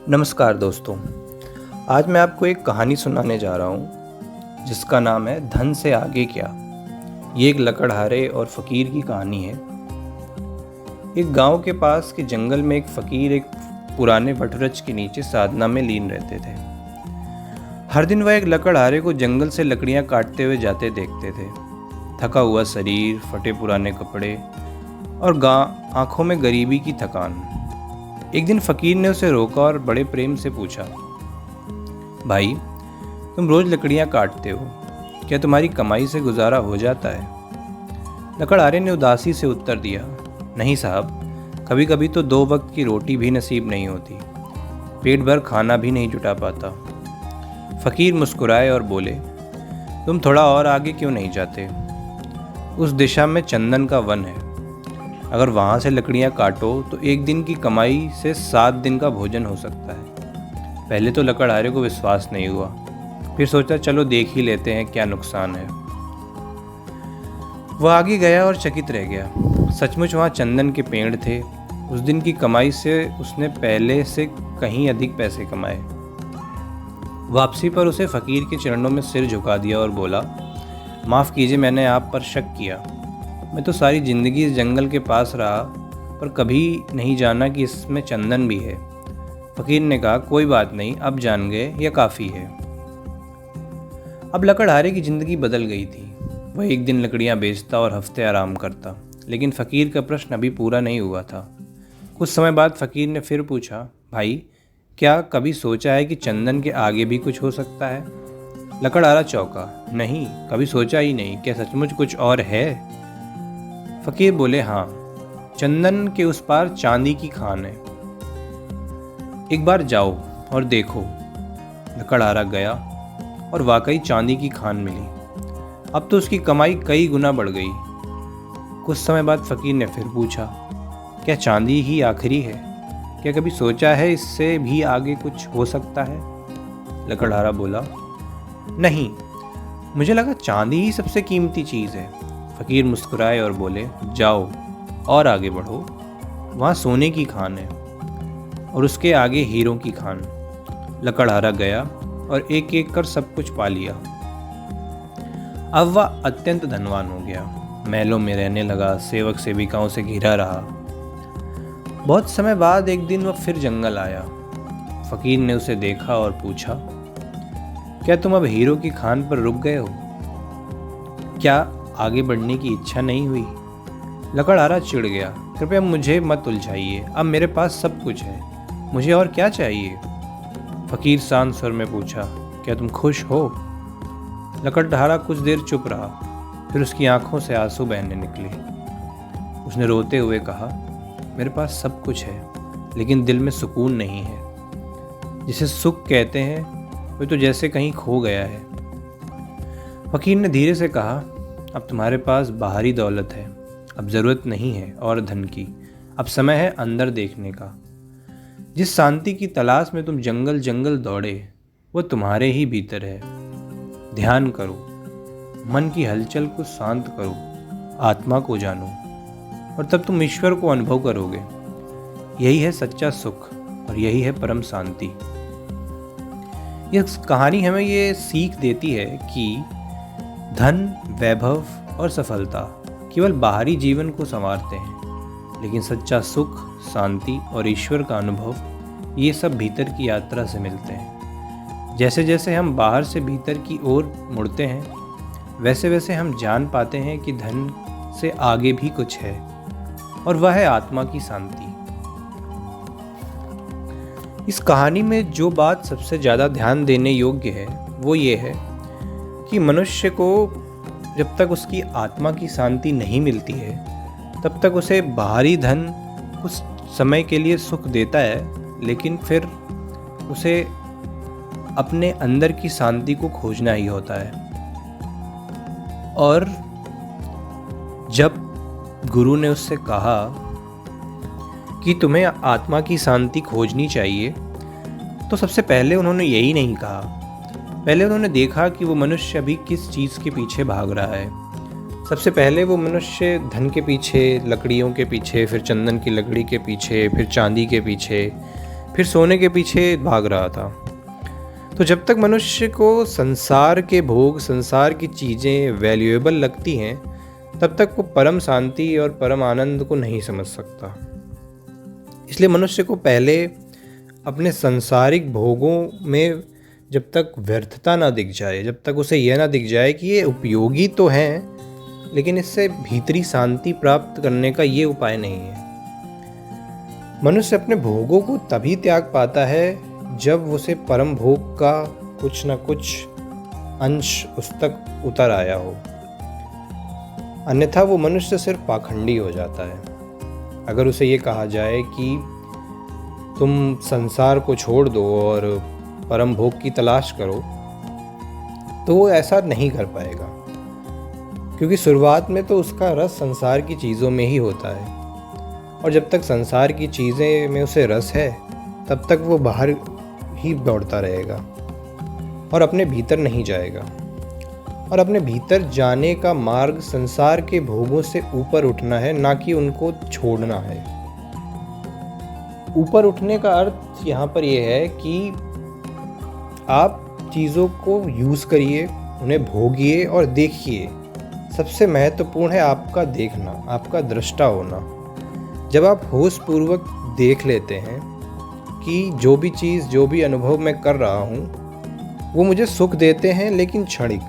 नमस्कार दोस्तों। आज मैं आपको एक कहानी सुनाने जा रहा हूँ जिसका नाम है धन से आगे क्या। ये एक लकड़हारे और फ़कीर की कहानी है। एक गांव के पास के जंगल में एक फ़कीर एक पुराने वटवृक्ष के नीचे साधना में लीन रहते थे। हर दिन वह एक लकड़हारे को जंगल से लकड़ियाँ काटते हुए जाते देखते थे। थका हुआ शरीर, फटे पुराने कपड़े और आँखों में गरीबी की थकान। एक दिन फ़कीर ने उसे रोका और बड़े प्रेम से पूछा, भाई तुम रोज़ लकड़ियाँ काटते हो, क्या तुम्हारी कमाई से गुजारा हो जाता है? लकड़हारे ने उदासी से उत्तर दिया, नहीं साहब, कभी कभी तो 2 वक्त की रोटी भी नसीब नहीं होती, पेट भर खाना भी नहीं जुटा पाता। फ़कीर मुस्कुराए और बोले, तुम थोड़ा और आगे क्यों नहीं जाते? उस दिशा में चंदन का वन है, अगर वहाँ से लकड़ियाँ काटो तो 1 दिन की कमाई से 7 दिन का भोजन हो सकता है। पहले तो लकड़हारे को विश्वास नहीं हुआ, फिर सोचा चलो देख ही लेते हैं क्या नुकसान है। वह आगे गया और चकित रह गया। सचमुच वहाँ चंदन के पेड़ थे। उस दिन की कमाई से उसने पहले से कहीं अधिक पैसे कमाए। वापसी पर उसे फ़कीर के चरणों में सिर झुका दिया और बोला, माफ़ कीजिए, मैंने आप पर शक किया। मैं तो सारी ज़िंदगी इस जंगल के पास रहा, पर कभी नहीं जाना कि इसमें चंदन भी है। फ़कीर ने कहा, कोई बात नहीं, अब जान गए, यह काफ़ी है। अब लकड़हारे की ज़िंदगी बदल गई थी। वह एक दिन लकड़ियाँ बेचता और हफ्ते आराम करता, लेकिन फ़कीर का प्रश्न अभी पूरा नहीं हुआ था। कुछ समय बाद फ़कीर ने फिर पूछा, भाई क्या कभी सोचा है कि चंदन के आगे भी कुछ हो सकता है? लकड़हारा चौंका, नहीं, कभी सोचा ही नहीं, क्या सचमुच कुछ और है? फ़कीर बोले, हाँ, चंदन के उस पार चांदी की खान है, एक बार जाओ और देखो। लकड़हारा गया और वाकई चांदी की खान मिली। अब तो उसकी कमाई कई गुना बढ़ गई। कुछ समय बाद फ़कीर ने फिर पूछा, क्या चांदी ही आखिरी है? क्या कभी सोचा है इससे भी आगे कुछ हो सकता है? लकड़हारा बोला, नहीं, मुझे लगा चांदी ही सबसे कीमती चीज़ है। फ़कीर मुस्कुराए और बोले, जाओ और आगे बढ़ो, वहाँ सोने की खान है और उसके आगे हीरों की खान। लकड़हारा गया और एक एक कर सब कुछ पा लिया। अब वह अत्यंत धनवान हो गया, महलों में रहने लगा, सेवक सेविकाओं से घिरा रहा। बहुत समय बाद एक दिन वह फिर जंगल आया। फ़कीर ने उसे देखा और पूछा, क्या तुम अब हीरो की खान पर रुक गए हो? क्या आगे बढ़ने की इच्छा नहीं हुई? लकड़हारा चिढ़ गया, कृपया मुझे मत उलझाइए, अब मेरे पास सब कुछ है, मुझे और क्या चाहिए? फ़कीर शांत स्वर में पूछा, क्या तुम खुश हो? लकड़हारा कुछ देर चुप रहा, फिर उसकी आंखों से आंसू बहने निकले। उसने रोते हुए कहा, मेरे पास सब कुछ है, लेकिन दिल में सुकून नहीं है। जिसे सुख कहते हैं वह तो जैसे कहीं खो गया है। फ़कीर ने धीरे से कहा, अब तुम्हारे पास बाहरी दौलत है, अब ज़रूरत नहीं है और धन की, अब समय है अंदर देखने का। जिस शांति की तलाश में तुम जंगल जंगल दौड़े, वो तुम्हारे ही भीतर है। ध्यान करो, मन की हलचल को शांत करो, आत्मा को जानो, और तब तुम ईश्वर को अनुभव करोगे। यही है सच्चा सुख और यही है परम शांति। यह कहानी हमें ये सीख देती है कि धन, वैभव और सफलता केवल बाहरी जीवन को संवारते हैं, लेकिन सच्चा सुख, शांति और ईश्वर का अनुभव ये सब भीतर की यात्रा से मिलते हैं। जैसे जैसे हम बाहर से भीतर की ओर मुड़ते हैं, वैसे वैसे हम जान पाते हैं कि धन से आगे भी कुछ है, और वह है आत्मा की शांति। इस कहानी में जो बात सबसे ज़्यादा ध्यान देने योग्य है वो ये है कि मनुष्य को जब तक उसकी आत्मा की शांति नहीं मिलती है, तब तक उसे बाहरी धन कुछ समय के लिए सुख देता है, लेकिन फिर उसे अपने अंदर की शांति को खोजना ही होता है। और जब गुरु ने उससे कहा कि तुम्हें आत्मा की शांति खोजनी चाहिए, तो सबसे पहले उन्होंने यही नहीं कहा। पहले उन्होंने देखा कि वो मनुष्य अभी किस चीज़ के पीछे भाग रहा है। सबसे पहले वो मनुष्य धन के पीछे, लकड़ियों के पीछे, फिर चंदन की लकड़ी के पीछे, फिर चांदी के पीछे, फिर सोने के पीछे भाग रहा था। तो जब तक मनुष्य को संसार के भोग, संसार की चीज़ें वैल्यूएबल लगती हैं, तब तक वो परम शांति और परम आनंद को नहीं समझ सकता। इसलिए मनुष्य को पहले अपने सांसारिक भोगों में जब तक व्यर्थता ना दिख जाए, जब तक उसे यह ना दिख जाए कि ये उपयोगी तो हैं, लेकिन इससे भीतरी शांति प्राप्त करने का ये उपाय नहीं है। मनुष्य अपने भोगों को तभी त्याग पाता है जब उसे परम भोग का कुछ न कुछ अंश उस तक उतर आया हो, अन्यथा वो मनुष्य सिर्फ पाखंडी हो जाता है। अगर उसे ये कहा जाए कि तुम संसार को छोड़ दो और परम भोग की तलाश करो, तो वो ऐसा नहीं कर पाएगा, क्योंकि शुरुआत में तो उसका रस संसार की चीज़ों में ही होता है, और जब तक संसार की चीज़ें में उसे रस है तब तक वो बाहर ही दौड़ता रहेगा और अपने भीतर नहीं जाएगा। और अपने भीतर जाने का मार्ग संसार के भोगों से ऊपर उठना है, ना कि उनको छोड़ना है। ऊपर उठने का अर्थ यहाँ पर यह है कि आप चीज़ों को यूज़ करिए, उन्हें भोगिए और देखिए। सबसे महत्वपूर्ण है आपका देखना, आपका दृष्टा होना। जब आप होशपूर्वक देख लेते हैं कि जो भी चीज़, जो भी अनुभव मैं कर रहा हूँ, वो मुझे सुख देते हैं, लेकिन क्षणिक,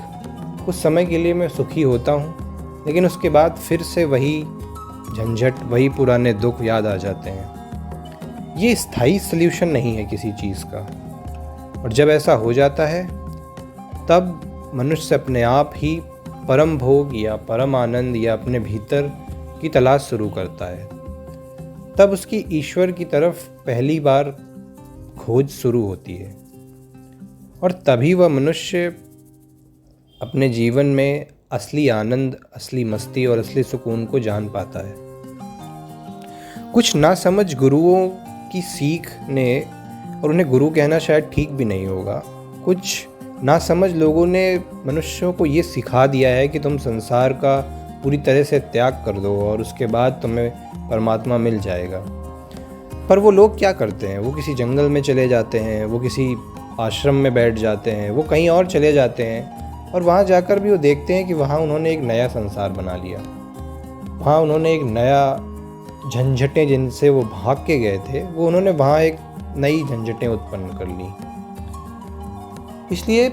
कुछ समय के लिए मैं सुखी होता हूँ, लेकिन उसके बाद फिर से वही झंझट, वही पुराने दुख याद आ जाते हैं। ये स्थायी सल्यूशन नहीं है किसी चीज़ का। और जब ऐसा हो जाता है तब मनुष्य अपने आप ही परम भोग या परम आनंद या अपने भीतर की तलाश शुरू करता है। तब उसकी ईश्वर की तरफ पहली बार खोज शुरू होती है, और तभी वह मनुष्य अपने जीवन में असली आनंद, असली मस्ती और असली सुकून को जान पाता है। कुछ नासमझ गुरुओं की सीख ने, और उन्हें गुरु कहना शायद ठीक भी नहीं होगा, कुछ नासमझ लोगों ने मनुष्यों को ये सिखा दिया है कि तुम संसार का पूरी तरह से त्याग कर दो और उसके बाद तुम्हें परमात्मा मिल जाएगा। पर वो लोग क्या करते हैं? वो किसी जंगल में चले जाते हैं, वो किसी आश्रम में बैठ जाते हैं, वो कहीं और चले जाते हैं, और वहाँ जाकर भी वो देखते हैं कि वहाँ उन्होंने एक नया संसार बना लिया। वहाँ उन्होंने एक नया झंझटें जिनसे वो भाग के गए थे, वो उन्होंने वहाँ एक नई झंझटें उत्पन्न कर ली। इसलिए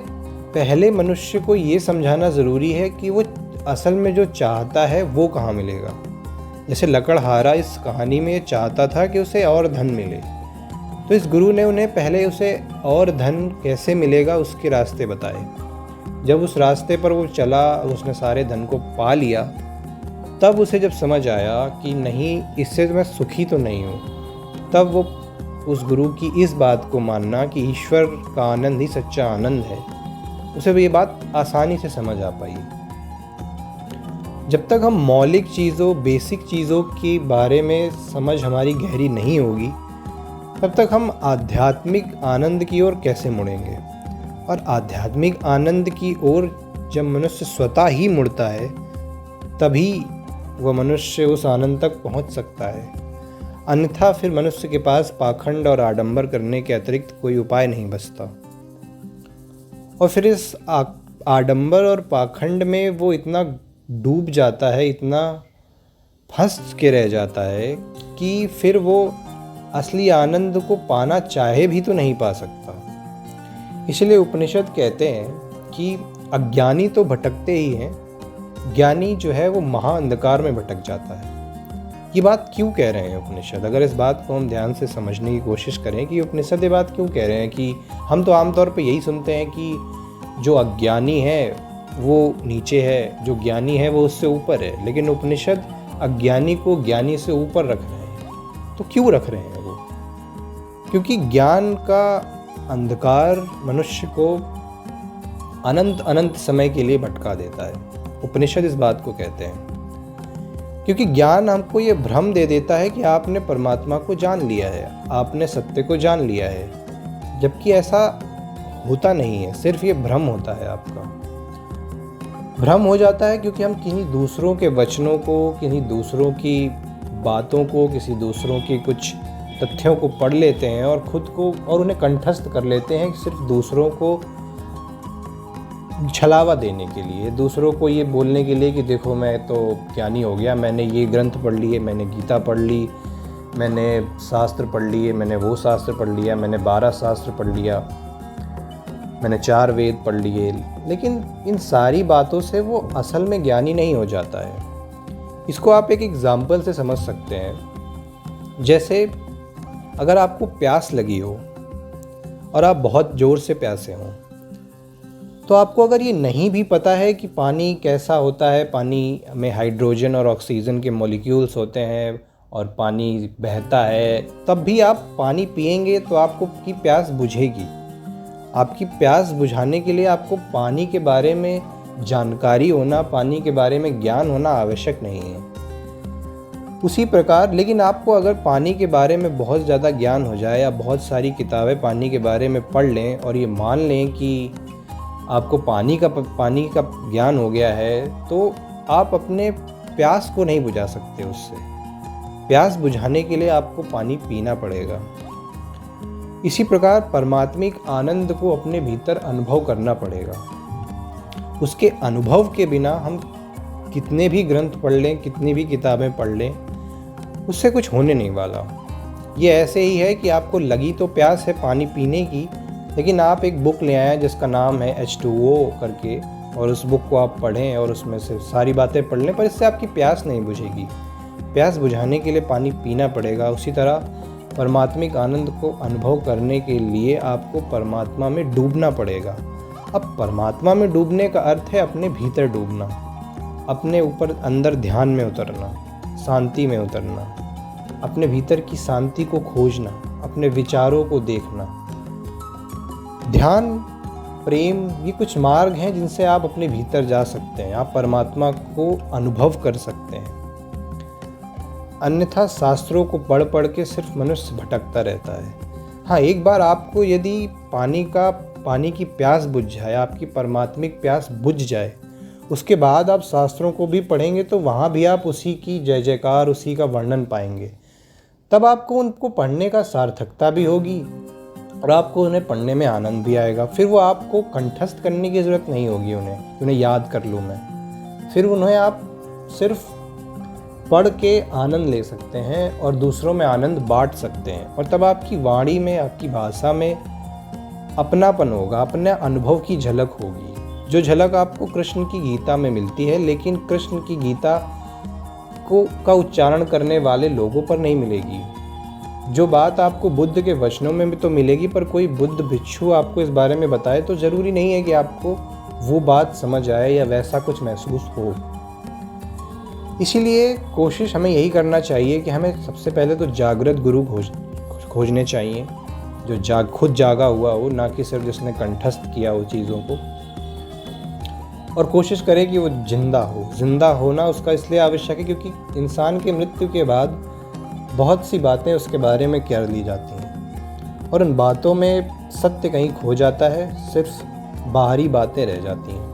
पहले मनुष्य को ये समझाना ज़रूरी है कि वो असल में जो चाहता है वो कहाँ मिलेगा। जैसे लकड़हारा इस कहानी में ये चाहता था कि उसे और धन मिले, तो इस गुरु ने उन्हें पहले उसे और धन कैसे मिलेगा उसके रास्ते बताए। जब उस रास्ते पर वो चला, उसने सारे धन को पा लिया, तब उसे जब समझ आया कि नहीं, इससे मैं सुखी तो नहीं हूँ, तब वो उस गुरु की इस बात को मानना कि ईश्वर का आनंद ही सच्चा आनंद है, उसे भी ये बात आसानी से समझ आ पाई। जब तक हम मौलिक चीज़ों, बेसिक चीज़ों के बारे में समझ हमारी गहरी नहीं होगी, तब तक हम आध्यात्मिक आनंद की ओर कैसे मुड़ेंगे। और आध्यात्मिक आनंद की ओर जब मनुष्य स्वतः ही मुड़ता है, तभी वह मनुष्य उस आनंद तक पहुंच सकता है। अन्यथा फिर मनुष्य के पास पाखंड और आडंबर करने के अतिरिक्त कोई उपाय नहीं बचता। और फिर इस आडंबर और पाखंड में वो इतना डूब जाता है, इतना फंस के रह जाता है कि फिर वो असली आनंद को पाना चाहे भी तो नहीं पा सकता। इसलिए उपनिषद कहते हैं कि अज्ञानी तो भटकते ही हैं, ज्ञानी जो है वो महाअंधकार में भटक जाता है। ये बात क्यों कह रहे हैं उपनिषद? अगर इस बात को हम ध्यान से समझने की कोशिश करें कि उपनिषद ये बात क्यों कह रहे हैं, कि हम तो आमतौर पे यही सुनते हैं कि जो अज्ञानी है वो नीचे है, जो ज्ञानी है वो उससे ऊपर है, लेकिन उपनिषद अज्ञानी को ज्ञानी से ऊपर रख रहे हैं। तो क्यों रख रहे हैं वो? क्योंकि ज्ञान का अंधकार मनुष्य को अनंत अनंत समय के लिए भटका देता है। उपनिषद इस बात को कहते हैं, क्योंकि ज्ञान हमको ये भ्रम दे देता है कि आपने परमात्मा को जान लिया है, आपने सत्य को जान लिया है, जबकि ऐसा होता नहीं है। सिर्फ ये भ्रम होता है, आपका भ्रम हो जाता है, क्योंकि हम किन्हीं दूसरों के वचनों को, किन्हीं दूसरों की बातों को, किसी दूसरों की कुछ तथ्यों को पढ़ लेते हैं और खुद को और उन्हें कंठस्थ कर लेते हैं सिर्फ दूसरों को छलावा देने के लिए, दूसरों को ये बोलने के लिए कि देखो मैं तो ज्ञानी हो गया, मैंने ये ग्रंथ पढ़ लिए, मैंने गीता पढ़ ली, मैंने शास्त्र पढ़ लिए, मैंने वो शास्त्र पढ़ लिया, मैंने 12 शास्त्र पढ़ लिया, मैंने 4 वेद पढ़ लिए। लेकिन इन सारी बातों से वो असल में ज्ञानी नहीं हो जाता है। इसको आप एक एग्जाम्पल से समझ सकते हैं। जैसे अगर आपको प्यास लगी हो और आप बहुत ज़ोर से प्यासे हों, तो आपको अगर ये नहीं भी पता है कि पानी कैसा होता है, पानी में हाइड्रोजन और ऑक्सीजन के मॉलिक्यूल्स होते हैं और पानी बहता है, तब भी आप पानी पिएंगे तो आपको की प्यास बुझेगी। आपकी प्यास बुझाने के लिए आपको पानी के बारे में जानकारी होना, पानी के बारे में ज्ञान होना आवश्यक नहीं है। उसी प्रकार लेकिन आपको अगर पानी के बारे में बहुत ज़्यादा ज्ञान हो जाए या बहुत सारी किताबें पानी के बारे में पढ़ लें और ये मान लें कि आपको पानी का ज्ञान हो गया है, तो आप अपने प्यास को नहीं बुझा सकते उससे। प्यास बुझाने के लिए आपको पानी पीना पड़ेगा। इसी प्रकार परमात्मिक आनंद को अपने भीतर अनुभव करना पड़ेगा। उसके अनुभव के बिना हम कितने भी ग्रंथ पढ़ लें, कितनी भी किताबें पढ़ लें, उससे कुछ होने नहीं वाला। ये ऐसे ही है कि आपको लगी तो प्यास है पानी पीने की, लेकिन आप एक बुक ले आए जिसका नाम है H2O करके, और उस बुक को आप पढ़ें और उसमें से सारी बातें पढ़ लें, पर इससे आपकी प्यास नहीं बुझेगी। प्यास बुझाने के लिए पानी पीना पड़ेगा। उसी तरह परमात्मिक आनंद को अनुभव करने के लिए आपको परमात्मा में डूबना पड़ेगा। अब परमात्मा में डूबने का अर्थ है अपने भीतर डूबना, अपने ऊपर अंदर ध्यान में उतरना, शांति में उतरना, अपने भीतर की शांति को खोजना, अपने विचारों को देखना। ध्यान, प्रेम, ये कुछ मार्ग हैं जिनसे आप अपने भीतर जा सकते हैं, आप परमात्मा को अनुभव कर सकते हैं। अन्यथा शास्त्रों को पढ़ पढ़ के सिर्फ मनुष्य भटकता रहता है। हाँ, एक बार आपको यदि पानी की प्यास बुझ जाए, आपकी परमात्मिक प्यास बुझ जाए, उसके बाद आप शास्त्रों को भी पढ़ेंगे तो वहाँ भी आप उसी की जय जयकार, उसी का वर्णन पाएंगे। तब आपको उनको पढ़ने का सार्थकता भी होगी और आपको उन्हें पढ़ने में आनंद भी आएगा। फिर वो आपको कंठस्थ करने की ज़रूरत नहीं होगी उन्हें याद कर लूँ मैं। फिर उन्हें आप सिर्फ पढ़ के आनंद ले सकते हैं और दूसरों में आनंद बांट सकते हैं। और तब आपकी वाणी में, आपकी भाषा में अपनापन होगा, अपने अनुभव की झलक होगी, जो झलक आपको कृष्ण की गीता में मिलती है, लेकिन कृष्ण की गीता का उच्चारण करने वाले लोगों पर नहीं मिलेगी। जो बात आपको बुद्ध के वचनों में भी तो मिलेगी, पर कोई बुद्ध भिक्षु आपको इस बारे में बताए तो ज़रूरी नहीं है कि आपको वो बात समझ आए या वैसा कुछ महसूस हो। इसीलिए कोशिश हमें यही करना चाहिए कि हमें सबसे पहले तो जागृत गुरु खोजने चाहिए, जो खुद जागा हुआ हो, ना कि सिर्फ जिसने कंठस्थ किया हो चीज़ों को। और कोशिश करें कि वो जिंदा होना उसका इसलिए आवश्यक है क्योंकि इंसान के मृत्यु के बाद बहुत सी बातें उसके बारे में कर ली जाती हैं और उन बातों में सत्य कहीं खो जाता है, सिर्फ बाहरी बातें रह जाती हैं।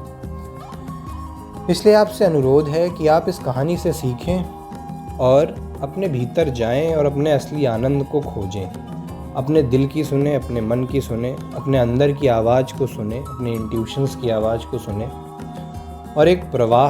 इसलिए आपसे अनुरोध है कि आप इस कहानी से सीखें और अपने भीतर जाएं और अपने असली आनंद को खोजें। अपने दिल की सुने, अपने मन की सुने, अपने अंदर की आवाज़ को सुने, अपने इंट्यूशंस की आवाज़ को सुने और एक प्रवाह